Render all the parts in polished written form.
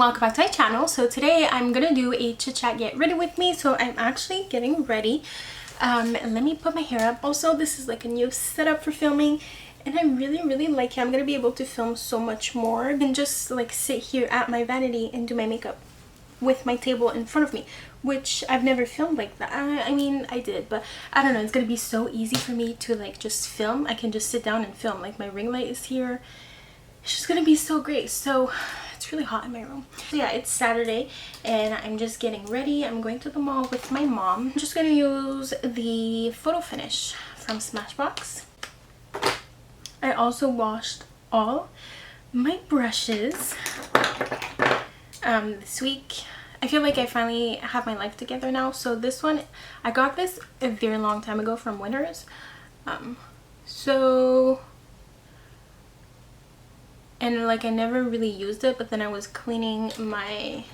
welcome back to my channel. So today I'm gonna do a chit chat get ready with me. So I'm actually getting ready. Let me put my hair up. Also, this is like a new setup for filming and I really like it. I'm gonna be able to film so much more than just like sit here at my vanity and do my makeup with my table in front of me, which I've never filmed like that. I mean, I did, but I don't know, it's gonna be so easy for me to like just film. I can just sit down and film. Like my ring light is here. It's just gonna be so great. So it's really hot in my room. So yeah, it's Saturday and I'm just getting ready. I'm going to the mall with my mom. I'm just gonna use the photo finish from Smashbox. I also washed all my brushes this week. I feel like I finally have my life together now. So this one, I got this a very long time ago from Winners. And like I never really used it, but then I was cleaning my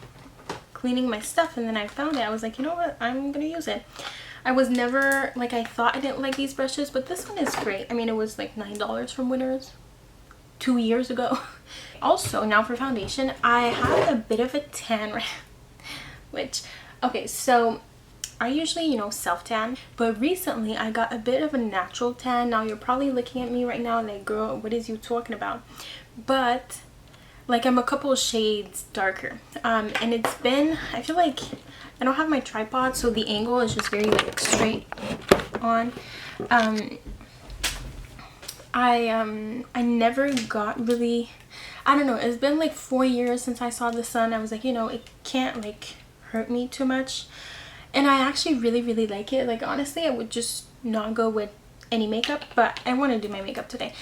stuff and then I found it. I was like, you know what, I'm gonna use it. I was never like, I thought I didn't like these brushes, but this one is great. I mean, it was like $9 from Winners 2 years ago. Also, now for foundation, I have a bit of a tan right which, okay, so I usually, you know, self tan, but recently I got a bit of a natural tan. Now you're probably looking at me right now like, girl, what is you talking about? But like I'm a couple of shades darker, and it's been, I feel like I don't have my tripod, so the angle is just very like straight on. I never got really, I don't know, it's been like 4 years since I saw the sun. I was like, you know, it can't like hurt me too much, and I actually really like it. Like honestly, I would just not go with any makeup, but I want to do my makeup today.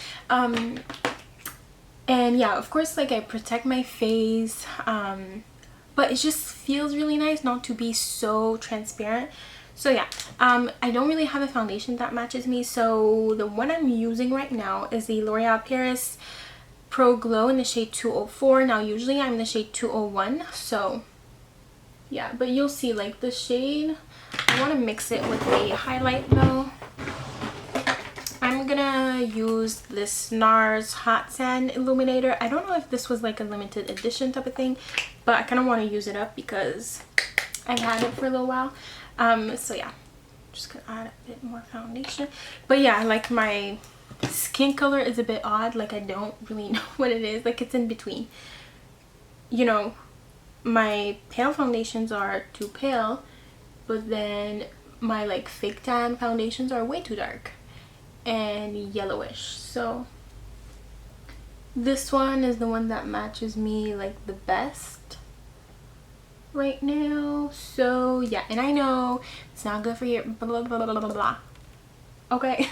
And yeah, of course, like I protect my face, but it just feels really nice not to be so transparent. So yeah, I don't really have a foundation that matches me, so the one I'm using right now is the L'Oreal Paris Pro Glow in the shade 204. Now usually I'm the shade 201, so yeah, but you'll see like the shade, I want to mix it with a highlight though. I'm gonna use this NARS Hot Sand Illuminator. I don't know if this was like a limited edition type of thing, but I kind of want to use it up because I've had it for a little while. So yeah, just gonna add a bit more foundation. But yeah, like my skin color is a bit odd. Like I don't really know what it is. Like it's in between. You know, my pale foundations are too pale, but then my like fake tan foundations are way too dark and yellowish. So this one is the one that matches me like the best right now. So yeah, and I know it's not good for your blah blah, okay.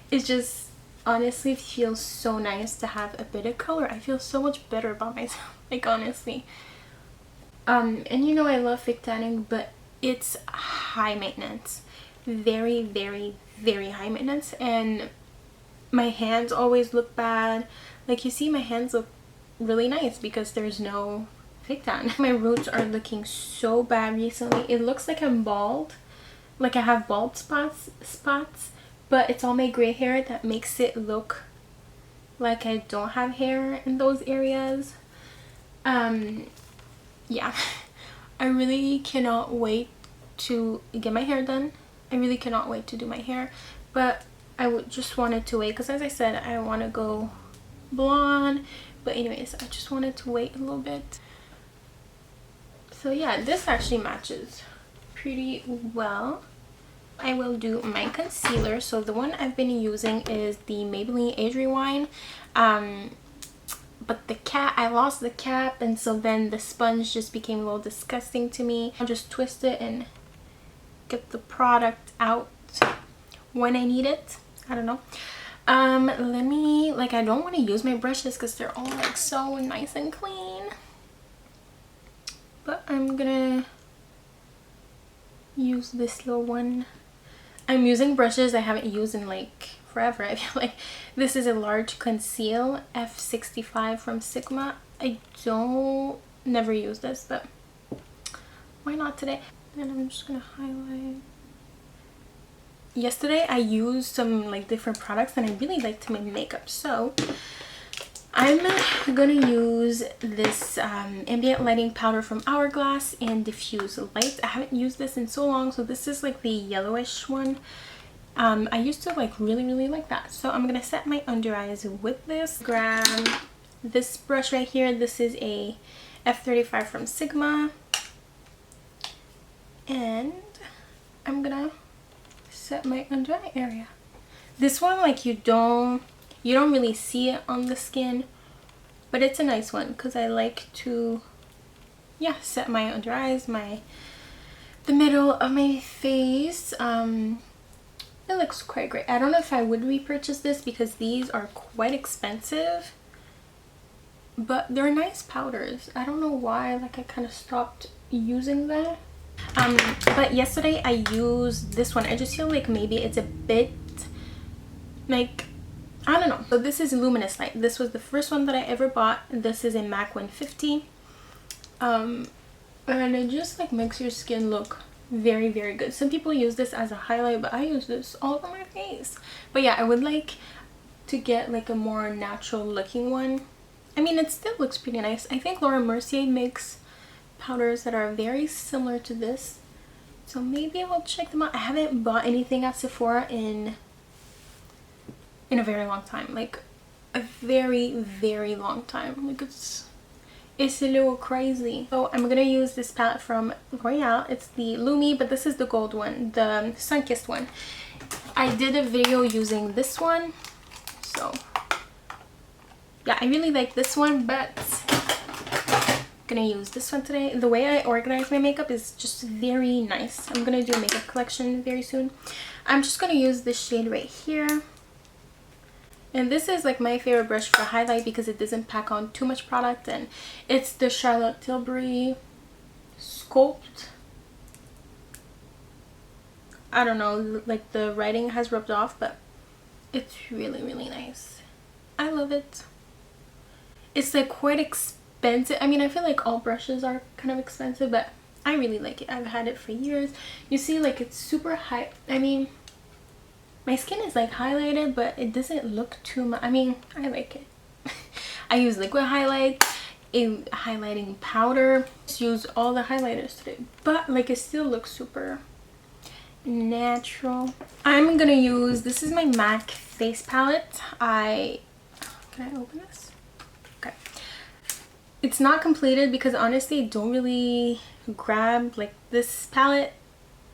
It's just honestly feels so nice to have a bit of color. I feel so much better about myself, like honestly. And you know, I love fake tanning, but it's high maintenance, very high maintenance, and my hands always look bad. Like you see, my hands look really nice because there's no fake tan. My roots are looking so bad recently. It looks like I'm bald, like I have bald spots, but it's all my gray hair that makes it look like I don't have hair in those areas. Yeah, I really cannot wait to get my hair done. I really cannot wait to do my hair, but I would just wanted to wait because, as I said, I want to go blonde. But anyways, I just wanted to wait a little bit. So yeah, this actually matches pretty well. I will do my concealer. So the one I've been using is the Maybelline Age Rewind. But the cap, I lost the cap, and so then the sponge just became a little disgusting to me. I'll just twist it and get the product out when I need it. I don't know. Let me, like, I don't want to use my brushes because they're all like so nice and clean, but I'm gonna use this little one. I'm using brushes I haven't used in like forever. I feel like this is a large conceal F65 from Sigma. I never use this, but why not today? And I'm just gonna highlight. Yesterday I used some like different products and I really liked my makeup, so I'm gonna use this ambient lighting powder from Hourglass and Diffuse Light. I haven't used this in so long, so this is like the yellowish one. I used to like really like that. So I'm gonna set my under eyes with this. Grab this brush right here. This is a F35 from Sigma. And I'm gonna set my under eye area. This one, like, you don't really see it on the skin, but it's a nice one because I like to, yeah, set my under eyes, the middle of my face. It looks quite great. I don't know if I would repurchase this because these are quite expensive, but they're nice powders. I don't know why, like, I kind of stopped using that. But yesterday I used this one. I just feel like maybe it's a bit, like, I don't know. So this is Luminous Light. This was the first one that I ever bought. This is in MAC 150. And it just like makes your skin look very good. Some people use this as a highlight, but I use this all over my face. But yeah, I would like to get like a more natural looking one. I mean, it still looks pretty nice. I think Laura Mercier makes powders that are very similar to this, so maybe I'll check them out. I haven't bought anything at Sephora in a very long time, like a very long time. Like it's a little crazy. So I'm gonna use this palette from L'Oreal. It's the Lumi, but this is the gold one, the sun-kissed one. I did a video using this one, so yeah, I really like this one, but I'm gonna use this one today. The way I organize my makeup is just very nice. I'm gonna do a makeup collection very soon. I'm just gonna use this shade right here. And this is like my favorite brush for highlight because it doesn't pack on too much product, and it's the Charlotte Tilbury Sculpt. I don't know, like the writing has rubbed off, but it's really nice. I love it. It's like quite expensive. I mean, I feel like all brushes are kind of expensive, but I really like it. I've had it for years. You see, like, it's super high. I mean, my skin is like highlighted, but it doesn't look too much. I mean, I like it. I use liquid highlight, a highlighting powder. Just use all the highlighters today, but like it still looks super natural. I'm gonna use, this is my MAC face palette. Can I open this? Okay. It's not completed because honestly I don't really grab like this palette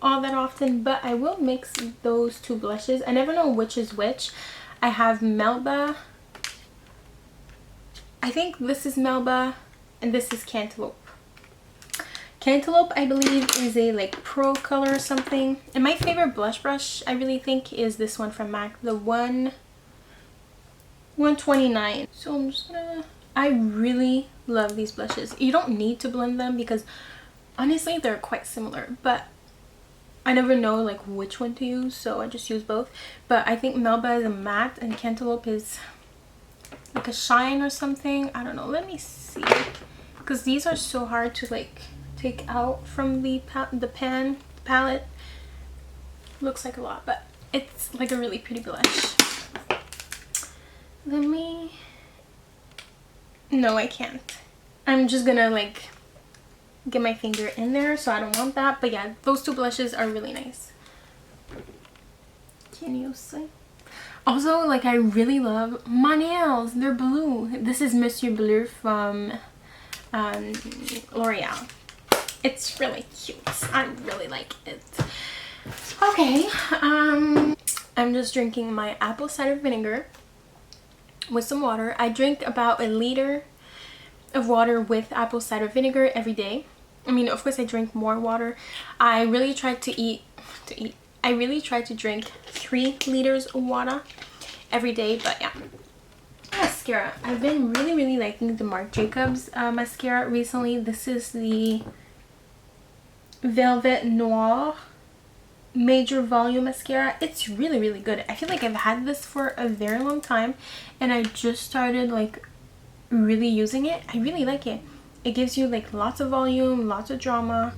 all that often, but I will mix those two blushes. I never know which is which. I have Melba. I think this is Melba and this is Cantaloupe. Cantaloupe, I believe, is a like pro color or something. And my favorite blush brush, I really think, is this one from MAC, the 129. So I'm just gonna, I really love these blushes. You don't need to blend them because honestly they're quite similar, but I never know like which one to use, so I just use both. But I think Melba is a matte and Cantaloupe is like a shine or something. I don't know. Let me see, because these are so hard to like take out from the palette. Looks like a lot, but it's like a really pretty blush. Let me, no, I can't. I'm just gonna like get my finger in there, so I don't want that. But yeah, those two blushes are really nice. Can you see? Also, like, I really love my nails. They're blue. This is Monsieur Bleu from L'Oreal. It's really cute. I really like it. Okay, I'm just drinking my apple cider vinegar with some water. I drink about 1 liter of water with apple cider vinegar every day. I mean, of course I drink more water. I really try to drink 3 liters of water every day, but yeah. Mascara. I've been really liking the Marc Jacobs mascara recently. This is the Velvet Noir Major Volume Mascara. It's really good. I feel like I've had this for a very long time and I just started like really using it. I really like it. It gives you like lots of volume, lots of drama.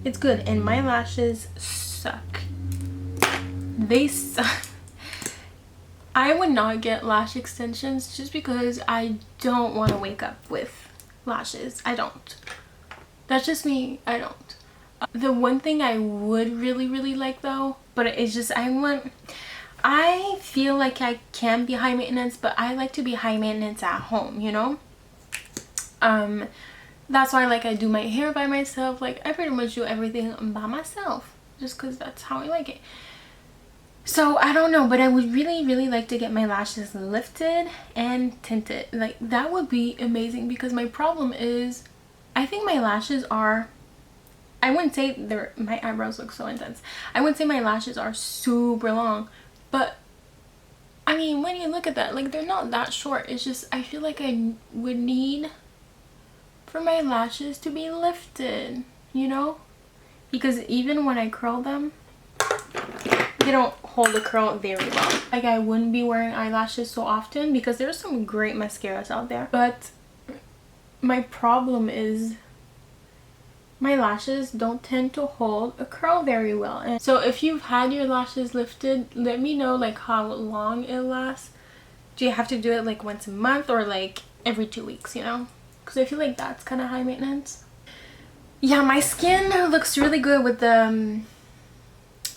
It's good. And my lashes suck. They suck. I would not get lash extensions just because I don't want to wake up with lashes. I don't. That's just me. I don't. The one thing I would really like though, but it's just I feel like I can be high maintenance, but I like to be high maintenance at home, you know? That's why like I do my hair by myself. Like I pretty much do everything by myself just because that's how I like it. So I don't know, but I would really like to get my lashes lifted and tinted. Like that would be amazing because my problem is I think my lashes are, I wouldn't say my eyebrows look so intense. I wouldn't say my lashes are super long, but I mean when you look at that, like they're not that short. It's just I feel like I would need for my lashes to be lifted, you know? Because even when I curl them, they don't hold the curl very well. Like I wouldn't be wearing eyelashes so often because there's some great mascaras out there, but my problem is my lashes don't tend to hold a curl very well. And so if you've had your lashes lifted, let me know like how long it lasts. Do you have to do it like once a month or like every 2 weeks, you know? Because I feel like that's kind of high maintenance. Yeah, my skin looks really good with the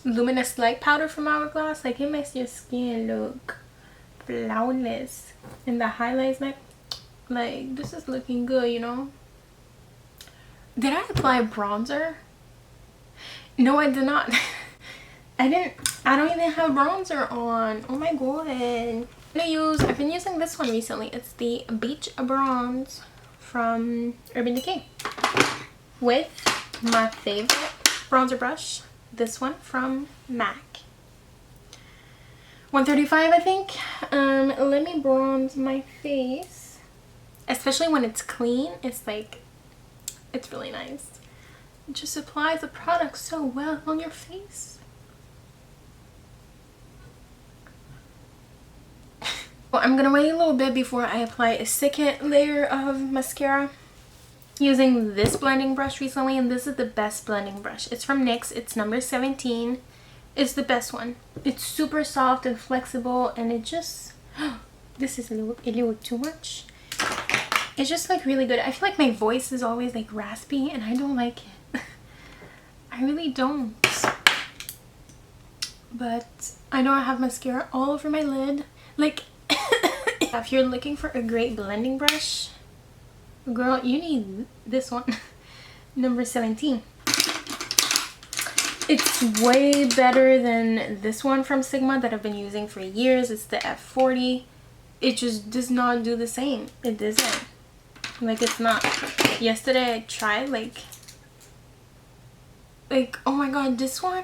luminous light powder from Hourglass. Like it makes your skin look flawless, and the highlights, like this is looking good, you know? Did I apply bronzer? No, I did not. I don't even have bronzer on. Oh my god. I've been using this one recently. It's the Beach Bronze from Urban Decay with my favorite bronzer brush, this one from MAC, 135 I think. Let me bronze my face, especially when it's clean. It's like, it's really nice. It just applies the product so well on your face. Well, I'm gonna wait a little bit before I apply a second layer of mascara. Using this blending brush recently, and this is the best blending brush. It's from NYX. It's number 17. It's the best one. It's super soft and flexible, and it just this is a little too much. It's just like really good. I feel like my voice is always like raspy and I don't like it. I really don't. But I know I have mascara all over my lid. Like if you're looking for a great blending brush, girl, you need this one. Number 17. It's way better than this one from Sigma that I've been using for years. It's the F40. It just does not do the same. It doesn't. Like it's not. Yesterday I tried like oh my god, this one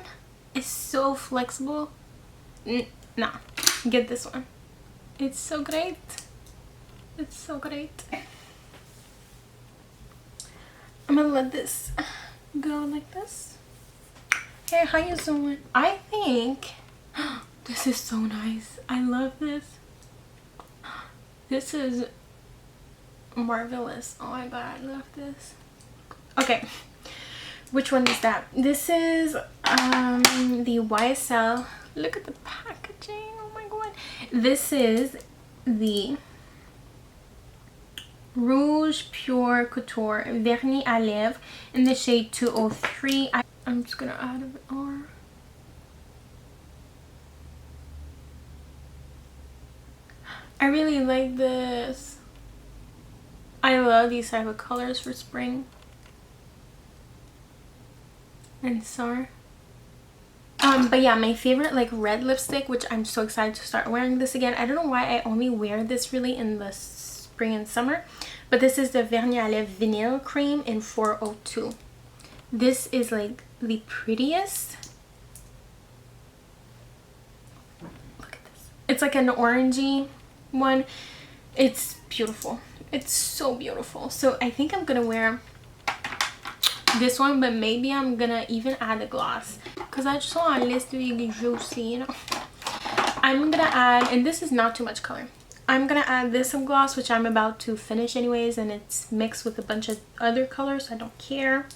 is so flexible. Nah, get this one. It's so great. It's so great. I'm gonna let this go like this. Hey, how you doing? I think this is so nice. I love this. This is marvelous. Oh my god, I love this. Okay, which one is that? This is the YSL. Look at the packaging. Oh my god. This is the Rouge Pure Couture Vernis à Lèvres in the shade 203. I'm just gonna add a bit more. I really like this. I love these type of colors for spring and summer. But yeah, my favorite like red lipstick, which I'm so excited to start wearing this again. I don't know why I only wear this really in the spring and summer, but this is the Vernis à Lèvres Vinyl Cream in 402. This is like the prettiest. Look at this. It's like an orangey one. It's beautiful. It's so beautiful. So I think I'm gonna wear this one, but maybe I'm gonna even add a gloss because I just want this to be juicy, you know. I'm gonna add, and this is not too much color, I'm gonna add this some gloss, which I'm about to finish anyways, and it's mixed with a bunch of other colors, so I don't care.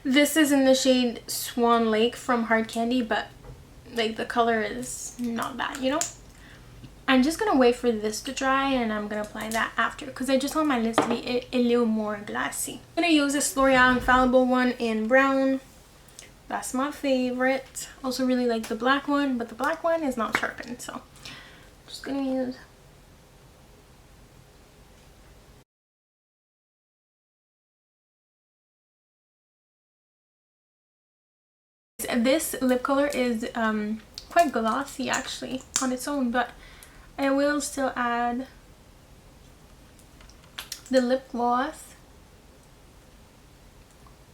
This is in the shade Swan Lake from Hard Candy, but like the color is not bad, you know. I'm just gonna wait for this to dry and I'm gonna apply that after because I just want my lips to be a little more glassy. I'm gonna use this L'Oreal Infallible one in brown. That's my favorite. Also really like the black one, but the black one is not sharpened, so I'm just gonna use. This lip color is quite glossy actually on its own, but I will still add the lip gloss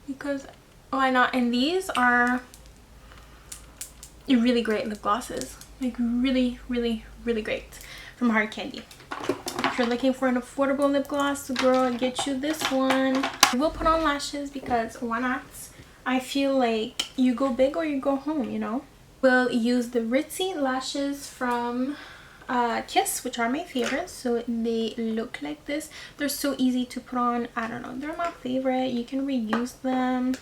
because why not? And these are really great lip glosses, like really great, from Hard Candy. If you're looking for an affordable lip gloss, girl, get you this one. I will put on lashes because why not? I feel like you go big or you go home, you know. We'll use the Ritzy lashes from Kiss, which are my favorites. So they look like this. They're so easy to put on. I don't know, they're my favorite. You can reuse them.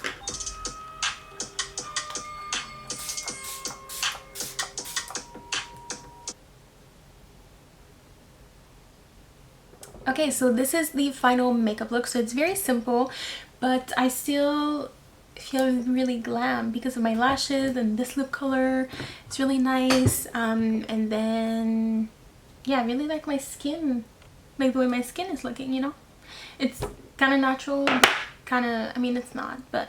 Okay, so this is the final makeup look. So it's very simple, but I still feel really glam because of my lashes and this lip color. It's really nice. And then yeah, I really like my skin, like the way my skin is looking, you know. It's kind of natural, kind of, I mean it's not, but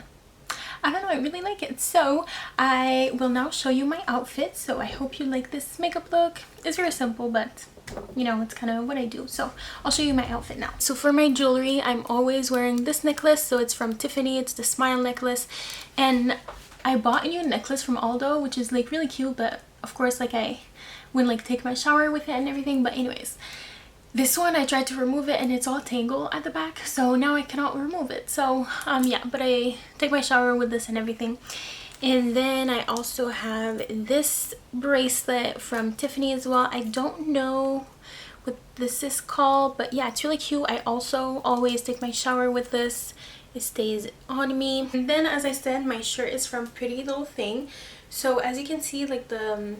I don't know, I really like it. So I will now show you my outfit. So I hope you like this makeup look. It's very simple, but you know, it's kind of what I do. So I'll show you my outfit now. So for my jewelry, I'm always wearing this necklace. So it's from Tiffany. It's the Smile necklace, and I bought a new necklace from Aldo, which is like really cute, but of course like I wouldn't like take my shower with it and everything. But anyways, this one I tried to remove it and it's all tangled at the back, so now I cannot remove it. So yeah, but I take my shower with this and everything. And then I also have this bracelet from Tiffany as well. I don't know what this is called, but yeah, it's really cute. I also always take my shower with this. It stays on me. And then, as I said, my shirt is from Pretty Little Thing. So as you can see, like the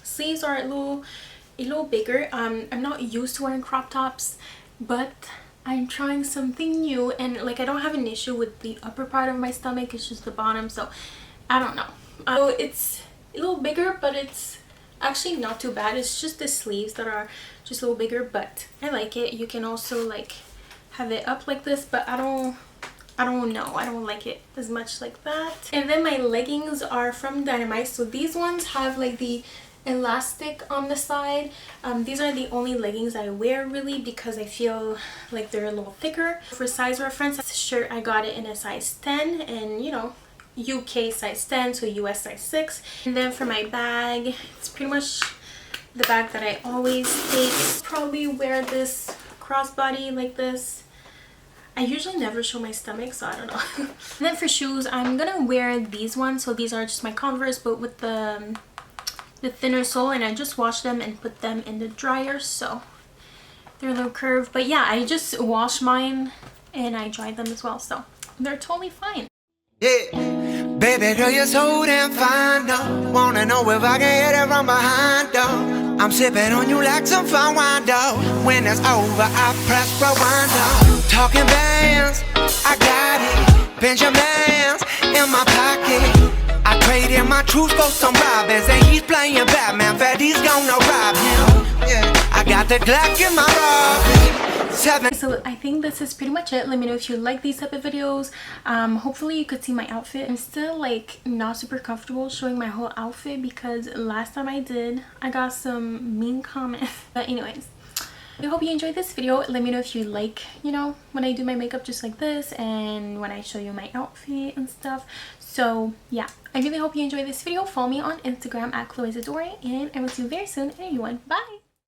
sleeves are a little bigger. I'm not used to wearing crop tops, but I'm trying something new, and like I don't have an issue with the upper part of my stomach. It's just the bottom, so I don't know. So it's a little bigger, but it's actually not too bad. It's just the sleeves that are just a little bigger, but I like it. You can also like have it up like this, but I don't know, I don't like it as much like that. And then my leggings are from Dynamite. So these ones have like the elastic on the side. These are the only leggings I wear really because I feel like they're a little thicker. For size reference, this shirt I got it in a size 10, and you know, UK size 10, so US size 6. And then for my bag, it's pretty much the bag that I always take. Probably wear this crossbody like this. I usually never show my stomach, so I don't know. And then for shoes, I'm gonna wear these ones. So these are just my Converse, but with the thinner sole, and I just washed them and put them in the dryer, so they're a little curved. But yeah, I just washed mine and I dried them as well, so they're totally fine. Yeah, baby girl, you're so damn fine, though. Wanna know if I can hit it from behind, though. I'm sipping on you like some fine wine, though. When it's over, I press rewind, though. Talking bands, I got it. Benjamins in my pocket. I traded my truth for some robins, and he's playing Batman. Freddy's gonna rob him. Yeah, I got the Glock in my Robin. So I think this is pretty much it. Let me know if you like these type of videos. Hopefully you could see my outfit. I'm still like not super comfortable showing my whole outfit because last time I did, I got some mean comments. But anyways, I hope you enjoyed this video. Let me know if you like, you know, when I do my makeup just like this and when I show you my outfit and stuff. So yeah, I really hope you enjoyed this video. Follow me on Instagram at Chloé Zadori, and I will see you very soon in a new one. Bye!